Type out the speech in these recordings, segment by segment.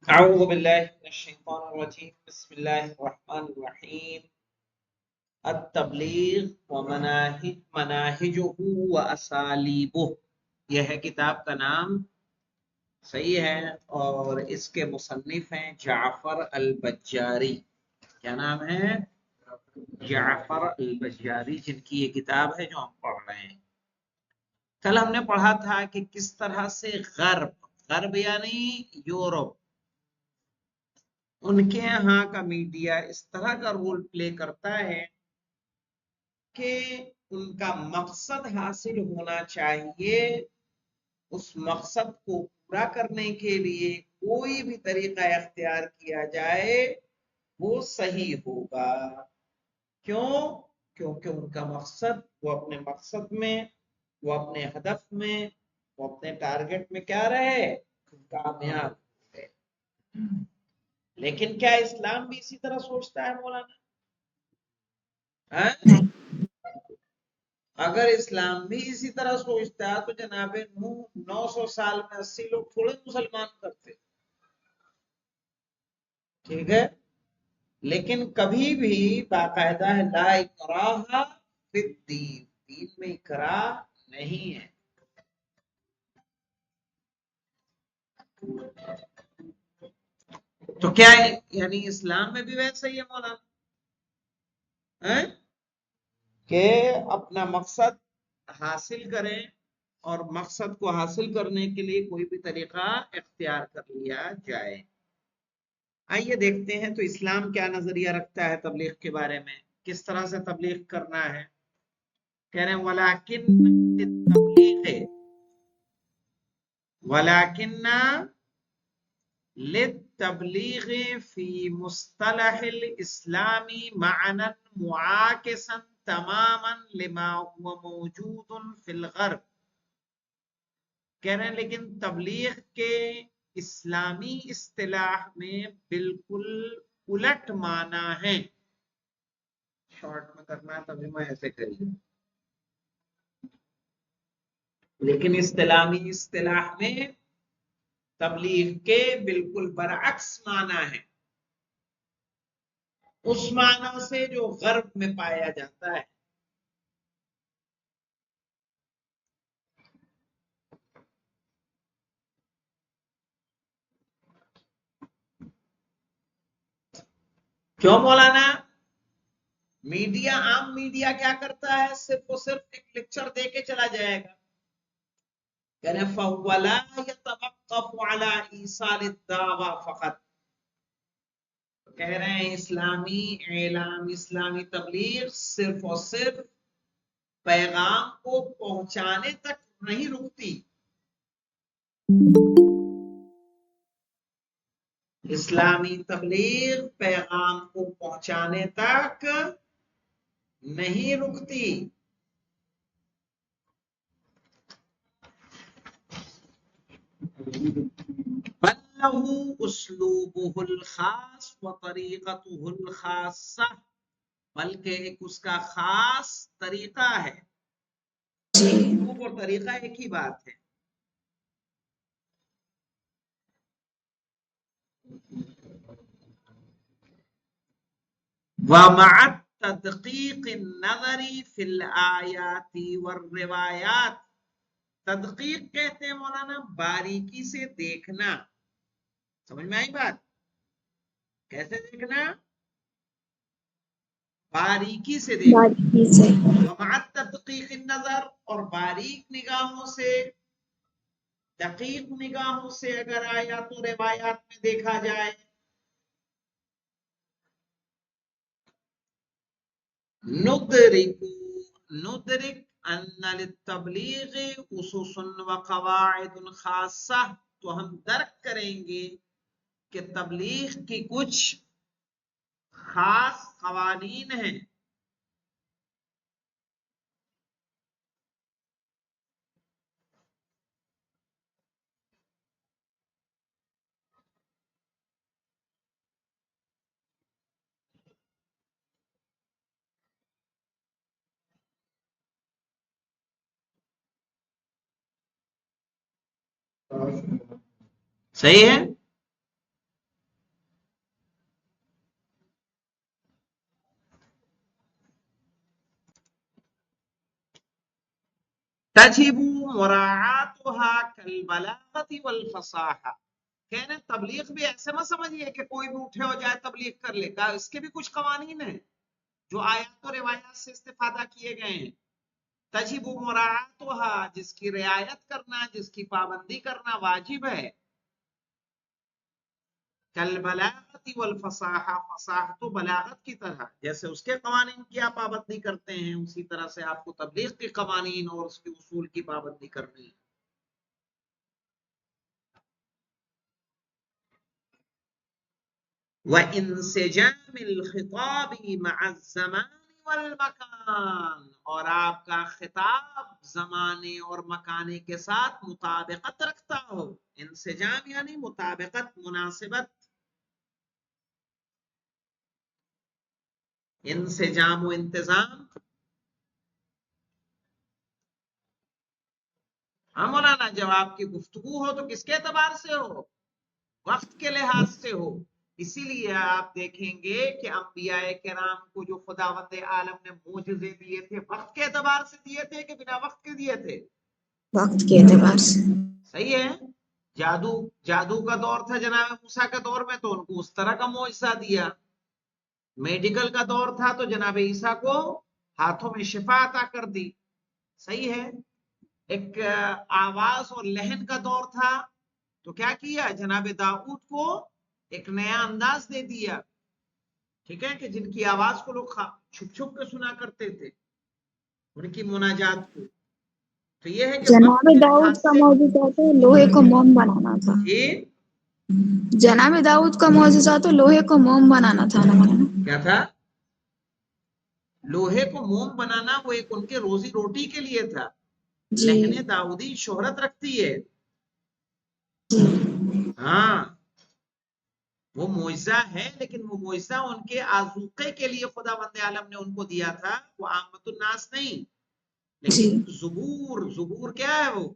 اعوذ باللہ من الشیطان الرجیم بسم اللہ الرحمن الرحیم التبلیغ مناہجہ و اسالیبہ، یہ ہے کتاب کا نام، صحیح ہے، اور اس کے مصنف ہیں جعفر البجاری۔ کیا نام ہے؟ جعفر البجاری، جن کی یہ کتاب ہے جو ہم پڑھ رہے ہیں۔ کل ہم نے پڑھا تھا کہ کس طرح سے غرب یعنی یورپ، ان کے یہاں کا میڈیا اس طرح کا رول پلے کرتا ہے کہ ان کا مقصد حاصل ہونا چاہیے، اس مقصد کو پورا کرنے کے لیے کوئی بھی طریقہ اختیار کیا جائے وہ صحیح ہوگا۔ کیوں؟ کیونکہ ان کا مقصد، وہ اپنے مقصد میں، وہ اپنے ہدف میں، وہ اپنے ٹارگٹ میں کیا رہے؟ کامیاب ہے۔ لیکن کیا اسلام بھی اسی طرح سوچتا ہے مولانا؟ اگر اسلام بھی اسی طرح سوچتا ہے تو جناب نوح 900 سال میں 80 لوگ تھوڑے مسلمان کرتے، ٹھیک ہے؟ لیکن کبھی بھی باقاعدہ ہے لا اکراہ فی الدین، دین میں اکراہ نہیں ہے۔ تو کیا ہے؟ یعنی اسلام میں بھی ویسا ہی ہے مولانا، کہ اپنا مقصد حاصل کریں اور مقصد کو حاصل کرنے کے لیے کوئی بھی طریقہ اختیار کر لیا جائے۔ آئیے دیکھتے ہیں تو اسلام کیا نظریہ رکھتا ہے تبلیغ کے بارے میں، کس طرح سے تبلیغ کرنا ہے۔ کہہ رہے ہیں وَلَكِنَّ لِلتَّبْلِيغِ فِي مُصْطَلَحِ الْإِسْلَامِ مَعْنًى مُعَاكِسًا تَمَامًا لِمَا هُوَ مَوْجُودٌ فِي الْغَرْبِ۔ کہہ رہے ہیں لیکن تبلیغ کے اسلامی اصطلاح میں بالکل الٹ معنی ہے۔ شارٹ میں کرنا ہے ترجمہ ایسے کریے، لیکن اسلامی اصطلاح میں تبلیغ کے بالکل برعکس معنی ہے، اس معنی سے جو غرب میں پایا جاتا ہے۔ کیوں مولانا؟ میڈیا، عام میڈیا کیا کرتا ہے؟ صرف و صرف ایک لیکچر دے کے چلا جائے گا، کہہ رہے فَهُوَ لَا يَتَوَقَّفُ عَلَى إِيصَالِ الدَّعْوَى فَقَط۔ کہہ رہے ہیں اسلامی اعلام، اسلامی تبلیغ صرف اور صرف پیغام کو پہنچانے تک نہیں رکتی۔ اسلامی تبلیغ پیغام کو پہنچانے تک نہیں رکتی، بل لہ اسلوبہ الخاص و طریقتہ الخاصہ، بلکہ ایک اس کا خاص طریقہ ہے۔ اسلوب اور طریقہ ایک ہی بات ہے۔ وَمَعَ التَّدْقِيقِ النَّظَرِ فِي الْآيَاتِ وَالرِّوَایَاتِ، تدقیق کہتے ہیں مولانا باریکی سے دیکھنا۔ سمجھ میں آئی بات؟ کیسے دیکھنا؟ باریکی سے دیکھنا۔ وَمَعَ التَّدْقِيقِ النَّظَرِ، اور باریک نگاہوں سے، دقیق نگاہوں سے اگر آیات و روایات میں دیکھا جائے، ندرک ان للتبلیغ اسس و قواعد خاصہ، تو ہم درک کریں گے کہ تبلیغ کی کچھ خاص قوانین ہیں۔ صحیح ہے؟ تجب مراعاتها کالبلاغۃ والفصاحہ. کہنے تبلیغ بھی ایسے مت سمجھیے کہ کوئی بھی اٹھے ہو جائے تبلیغ کر لے گا، اس کے بھی کچھ قوانین ہیں جو آیات و روایات سے استفادہ کیے گئے ہیں. تجب مراعاتها، جس کی رعایت کرنا، جس کی پابندی کرنا واجب ہے. کالبلاغۃ والفصاحہ، فصاحت و بلاغت کی طرح، جیسے اس کے قوانین کی آپ پابندی کرتے ہیں اسی طرح سے آپ کو تبلیغ کے قوانین اور اس کے اصول کی پابندی کرنی ہے. وَإِنْسِجَامِ الْخِطَابِ مَعَ الزَّمَانِ وَالْمَكَانِ، اور آپ کا خطاب زمانے اور مکانے کے ساتھ مطابقت رکھتا ہو. انسجام یعنی مطابقت، مناسبت. انسجام و انتظام. ہاں مولانا، جب آپ کی گفتگو ہو تو کس کے اعتبار سے ہو؟ وقت کے لحاظ سے ہو. اسی لیے آپ دیکھیں گے کہ انبیاء کرام کو جو خداوند عالم نے معجزے دیے تھے وقت کے اعتبار سے دیے تھے کہ بنا وقت کے دیے تھے؟ وقت کے اعتبار سے. صحیح ہے. جادو کا دور تھا جناب موسیٰ کے دور میں تو ان کو اس طرح کا معجزہ دیا. میڈیکل کا دور تھا تو جناب عیسیٰ کو ہاتھوں میں شفا عطا کر دی. صحیح ہے. ایک آواز اور لہن کا دور تھا تو کیا کیا، جناب داؤد کو ایک نیا انداز دے دیا. ٹھیک ہے، کہ جن کی آواز کو لوگ چھپ چھپ کے سنا کرتے تھے، ان کی مناجات کو. تو یہ ہے کہ وقت جناب کے داؤد لحاظ کا سے. معجزہ تو لوہے کو موم بنانا تھا. جی جناب داؤد کا معجزہ تو لوہے کو موم بنانا تھا نا مولانا. کیا تھا؟ لوہے کو موم بنانا وہ ایک ان کے روزی روٹی کے لیے تھا. جی لہن داؤدی شہرت رکھتی ہے. جی ہاں وہ معجزہ ہے، لیکن وہ معجزہ ان کے آذوقے کے لیے خداوند عالم نے ان کو دیا تھا، وہ عامت الناس نہیں. لیکن جی زبور کیا ہے؟ وہ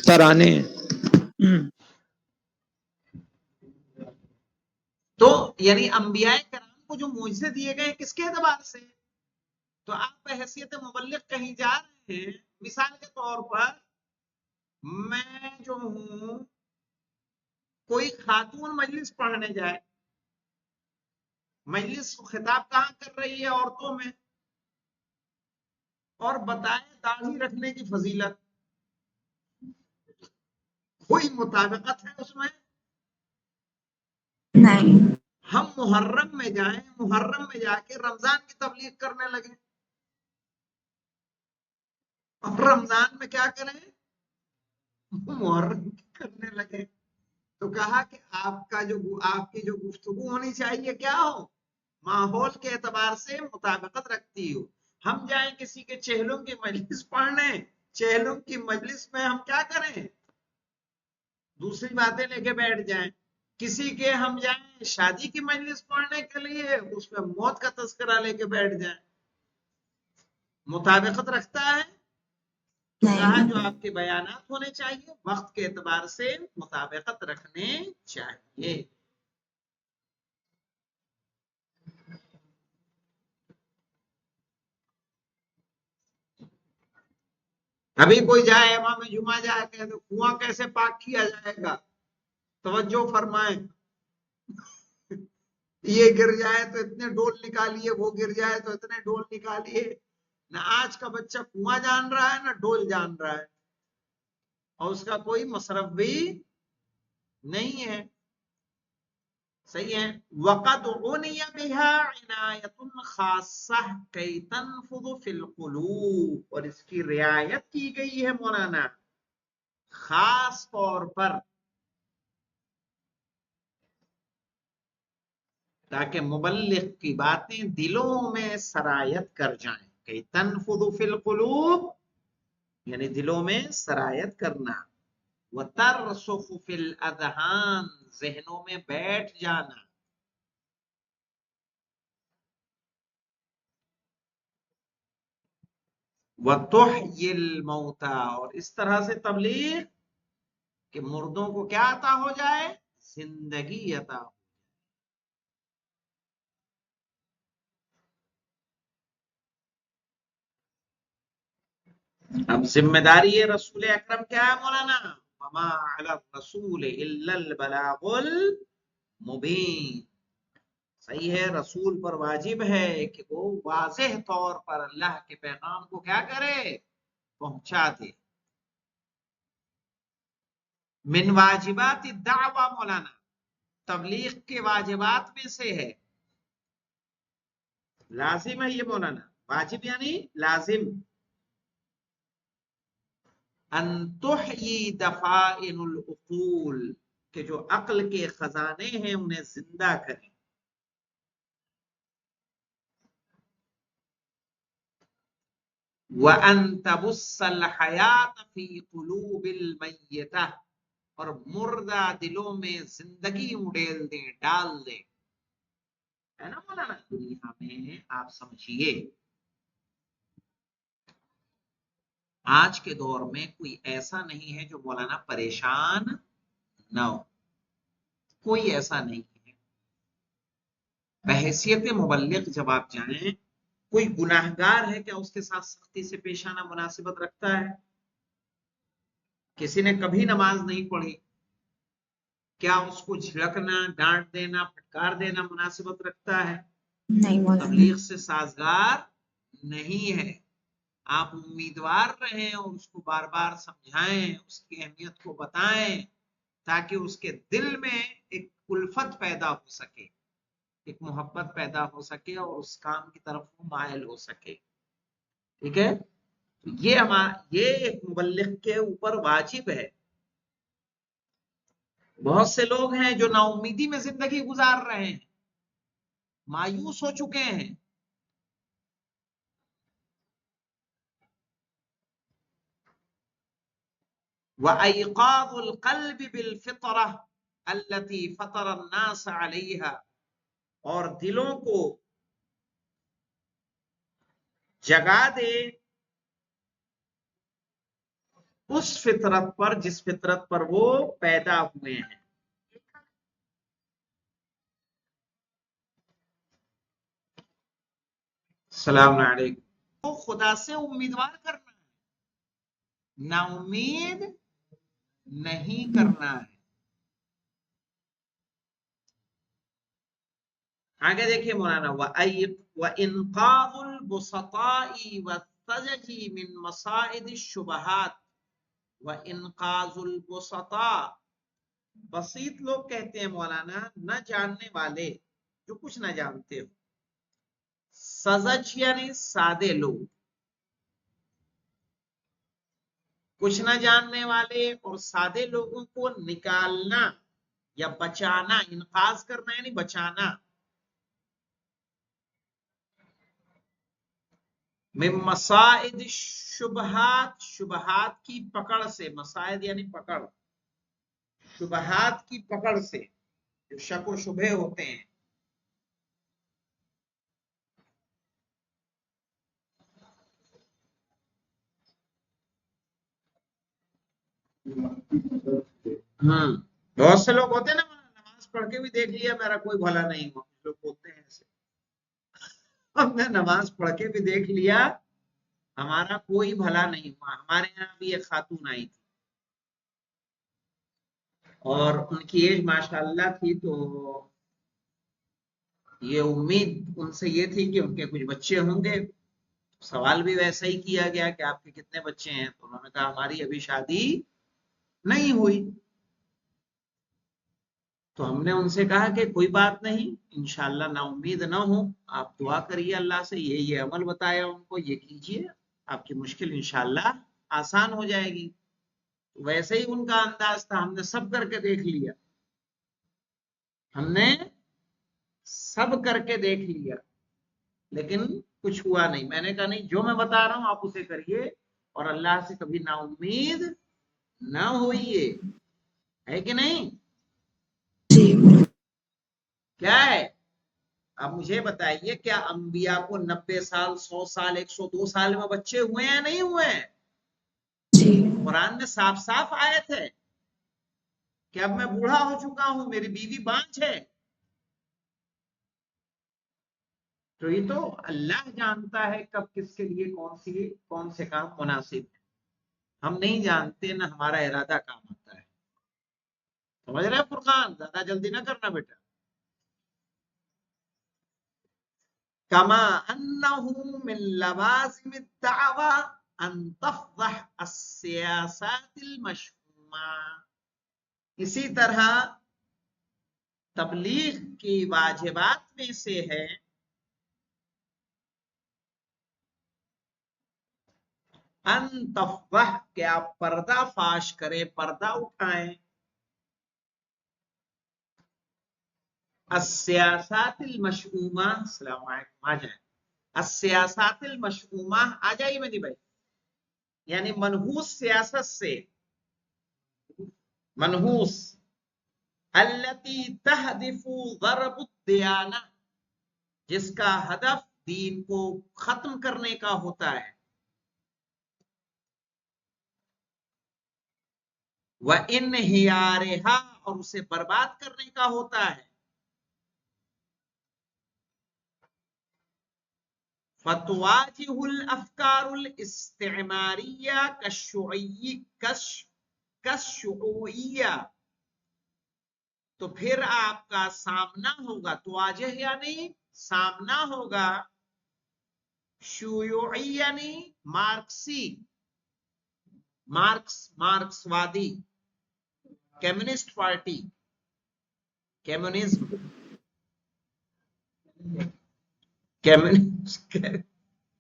ترانے. تو یعنی انبیاء کرام کو جو معجزے دیے گئے کس کے اعتبار سے؟ تو آپ بحیثیت مبلغ کہیں جا رہے ہیں، مثال کے طور پر میں جو ہوں، کوئی خاتون مجلس پڑھنے جائے، مجلس خطاب کہاں کر رہی ہے؟ عورتوں میں. اور بتائے داڑھی رکھنے کی فضیلت، کوئی مطابقت ہے اس میں؟ نہیں. ہم محرم میں جائیں، محرم میں جا کے رمضان کی تبلیغ کرنے لگے، اور رمضان میں کیا کریں؟ محرم کرنے لگے. تو کہا کہ آپ کی جو گفتگو ہونی چاہیے کیا ہو؟ ماحول کے اعتبار سے مطابقت رکھتی ہو. ہم جائیں کسی کے چہلوں کی مجلس پڑھنے، چہلوں کی مجلس میں ہم کیا کریں؟ دوسری باتیں لے کے بیٹھ جائیں. کسی کے ہم جائیں شادی کی مجلس پڑھنے کے لیے، اس میں موت کا تذکرہ لے کے بیٹھ جائیں. مطابقت رکھتا ہے؟ تو کہا جو آپ کے بیانات ہونے چاہیے وقت کے اعتبار سے مطابقت رکھنے چاہیے. ابھی کوئی جائے امام جمعہ جائے کہ کنواں کیسے پاک کیا جائے گا، توجہ فرمائیں. یہ گر جائے تو اتنے ڈول نکالیے، وہ گر جائے تو اتنے ڈول نکالیے. نہ آج کا بچہ کنواں جان رہا ہے، نہ ڈول جان رہا ہے، اور اس کا کوئی مصرف بھی نہیں ہے. صحیح ہے. وَقَدْ عُنِيَ بِهَا عِنَایَةٌ خَاصَّةٌ كَيْ تَنْفُذُ فِي الْقُلُوبِ، اور اس کی رعایت کی گئی ہے مولانا خاص طور پر، تاکہ مبلغ کی باتیں دلوں میں سرایت کر جائیں. کہ تنفذ فی القلوب یعنی دلوں میں سرایت کرنا. وترسخ فی الاذہان، ذہنوں میں بیٹھ جانا. وتحیی الموتى، اور اس طرح سے تبلیغ کہ مردوں کو کیا عطا ہو جائے؟ زندگی عطا ہو. اب ذمہ داری یہ رسول اکرم کیا ہے مولانا؟ وما علی الرسول الا البلاغ المبین. صحیح ہے، رسول پر واجب ہے کہ وہ واضح طور پر اللہ کے پیغام کو کیا کرے؟ پہنچا دے. من واجبات الدعوہ مولانا، تبلیغ کے واجبات میں سے ہے، لازم ہے یہ مولانا. واجب یعنی لازم. ان تحیی دفائن العقول، کہ جو عقل کے خزانے ہیں انہیں زندہ کریں. وَأَن تَبُثَّ الْحَيَاةَ فِي قُلُوبِ الْمَيِّتَةِ، اور مردہ دلوں میں زندگی اڈیل دیں، ڈال دیں. ہے نا مولانا؟ دنیا میں آپ سمجھیے آج کے دور میں کوئی ایسا نہیں ہے جو مولانا پریشان نہ ہو. کوئی ایسا نہیں ہے. بحیثیت مبلغ جب آپ جائیں، کوئی گناہگار ہے کیا اس کے ساتھ سختی سے پیش آنا مناسبت رکھتا ہے؟ کسی نے کبھی نماز نہیں پڑھی، کیا اس کو جھڑکنا، ڈانٹ دینا، پھٹکار دینا مناسبت رکھتا ہے؟ نہیں مولانا. تبلیغ سے سازگار نہیں ہے. آپ امیدوار رہیں اور اس کو بار بار سمجھائیں، اس کی اہمیت کو بتائیں، تاکہ اس کے دل میں ایک الفت پیدا ہو سکے، ایک محبت پیدا ہو سکے اور اس کام کی طرف وہ مائل ہو سکے. ٹھیک ہے؟ یہ ایک مبلغ کے اوپر واجب ہے. بہت سے لوگ ہیں جو نا امیدی میں زندگی گزار رہے ہیں، مایوس ہو چکے ہیں. وَأَيْقَاظُ الْقَلْبِ بِالْفِطْرَةِ الَّتِي فَطَرَ النَّاسَ عَلَيْهَا، اور دلوں کو جگا دے اس فطرت پر جس فطرت پر وہ پیدا ہوئے ہیں. السلام علیکم. تو خدا سے امیدوار کرنا ہے، نا امید نہیں کرنا ہے. آگے دیکھیے مولانا، وَإِنْقَاذُ الْبُسَطَاءِ وَالثَّجَجِ مِنْ مَصَائِدِ الشُّبَهَاتِ. وَإِنْقَاذُ الْبُسَطَاءِ، بسیط لوگ کہتے ہیں مولانا نہ جاننے والے، جو کچھ نہ جانتے ہو. سذج یعنی سادے لوگ، کچھ نہ جاننے والے اور سادے لوگوں کو نکالنا یا بچانا. انقاذ کرنا یعنی بچانا. من مصائد الشبہات، شبہات کی پکڑ سے. مصائد یعنی پکڑ، شبہات کی پکڑ سے، جو شک و شبہ ہوتے ہیں. بہت سے لوگ ہوتے ہیں نا، نماز پڑھ کے بھی دیکھ لیا میرا کوئی بھلا نہیں ہوا. لوگ بولتے ہیں ایسے، ہم نے نماز پڑھ کے بھی دیکھ لیا ہمارا کوئی بھلا نہیں ہوا. ہمارے یہاں بھی ایک خاتون آئی تھی اور ان کی ایج ماشاءاللہ تھی، تو یہ امید ان سے یہ تھی کہ ان کے کچھ بچے ہوں گے. سوال بھی ویسا ہی کیا گیا کہ آپ کے کتنے بچے ہیں؟ تو انہوں نے کہا ہماری ابھی شادی نہیں ہوئی. تو ہم نے ان سے کہا کہ کوئی بات نہیں، انشاءاللہ نا امید نہ ہو، آپ دعا کریے اللہ سے، یہ عمل بتایا ان کو، یہ کیجئے، آپ کی مشکل انشاءاللہ آسان ہو جائے گی. ویسے ہی ان کا انداز تھا. ہم نے سب کر کے دیکھ لیا، ہم نے سب کر کے دیکھ لیا، لیکن کچھ ہوا نہیں. میں نے کہا نہیں، جو میں بتا رہا ہوں آپ اسے کریے اور اللہ سے کبھی نا امید نہ ہوئیے. ہے کہ نہیں؟ جی. کیا ہے؟ اب مجھے بتائیے، کیا انبیاء کو 90 سال، 100 سال، 102 سال میں بچے ہوئے ہیں نہیں ہوئے ہیں؟ جی. قرآن میں صاف صاف آیت ہے کہ اب میں بوڑھا ہو چکا ہوں، میری بیوی بانجھ ہے. تو یہ تو اللہ جانتا ہے کب کس کے لیے کون سے کام مناسب ہے. ہم نہیں جانتے نہ ہمارا ارادہ کام آتا ہے. سمجھ رہے فرقان؟ زیادہ جلدی نہ کرنا بیٹا. کما انه من لوازم الدعوہ ان تفضح السیاسات المشؤومہ، اسی طرح تبلیغ کی واجبات میں سے ہے ان تفضح، کہ آپ پردہ فاش کریں، پردہ اٹھائیں، السیاسات المشؤومہ. السلام علیکم، آ جائیں. السیاسات المشؤومہ، آ جائیے مہدی بھائی. یعنی منحوس سیاست سے، منحوس التی تہدف ضرب الدیانہ، جس کا ہدف دین کو ختم کرنے کا ہوتا ہے. وَإِنْحِيَارِهَا، اور اسے برباد کرنے کا ہوتا ہے. فَتُوَاجِهُ الْأَفْكَارُ الْإِسْتِعْمَارِيَّةَ كَالشُّعُوعِيَّةِ، تو پھر آپ کا سامنا ہوگا، تواجہ یعنی سامنا ہوگا، شیوعی یعنی مارکسی، مارکس وادی، کمیونسٹ پارٹی، کمیونزم،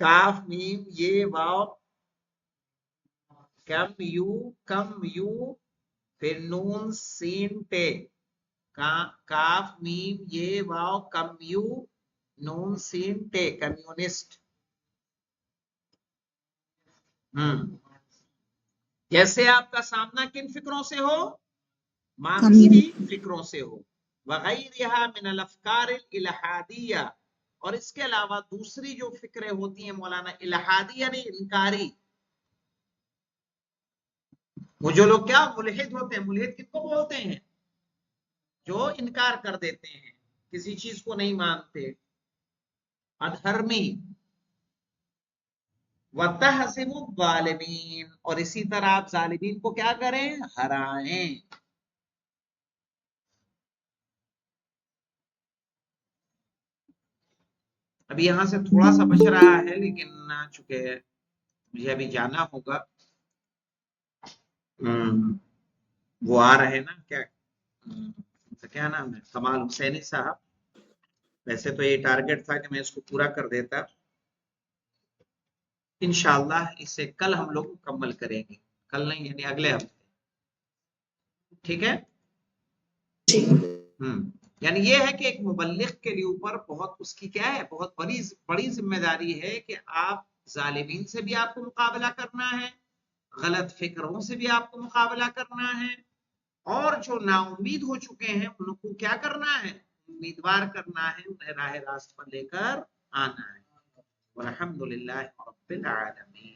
کاف میم یہ واو کم یو پھر نون سین ٹے، کاف میم یہ واو کم یو نون سین ٹے، کمیونسٹ. جیسے آپ کا سامنا کن فکروں سے ہو؟ مارکسی فکروں سے ہو. وغیرہا من الافکار الالحادیہ، اور اس کے علاوہ دوسری جو فکریں ہوتی ہیں مولانا، الحادی یعنی انکاری. وہ جو لوگ کیا ملحد ہوتے ہیں، ملحد کن کو بولتے ہیں؟ جو انکار کر دیتے ہیں، کسی چیز کو نہیں مانتے. ادھرمی. وَتَحْزِمُ الظَّالِمِينَ، اور اسی طرح آپ ظالمین کو کیا کریں؟ ہرائیں. ابھی یہاں سے تھوڑا سا بچ رہا ہے، لیکن چونکہ مجھے ابھی جانا ہوگا. وہ آ رہے نا، کیا نام ہے، کمال حسینی صاحب. ویسے تو یہ ٹارگٹ تھا کہ میں اس کو پورا کر دیتا. انشاءاللہ اسے کل ہم لوگ مکمل کریں گے، کل نہیں یعنی اگلے ہفتے. ٹھیک ہے. یعنی یہ ہے کہ ایک مبلغ کے لیے اوپر بہت اس کی کیا ہے، بہت بڑی ذمہ داری ہے کہ آپ ظالمین سے بھی آپ کو مقابلہ کرنا ہے، غلط فکروں سے بھی آپ کو مقابلہ کرنا ہے، اور جو نا امید ہو چکے ہیں ان کو کیا کرنا ہے؟ امیدوار کرنا ہے، انہیں راہ راست پر لے کر آنا ہے. والحمدللہ رب العالمین.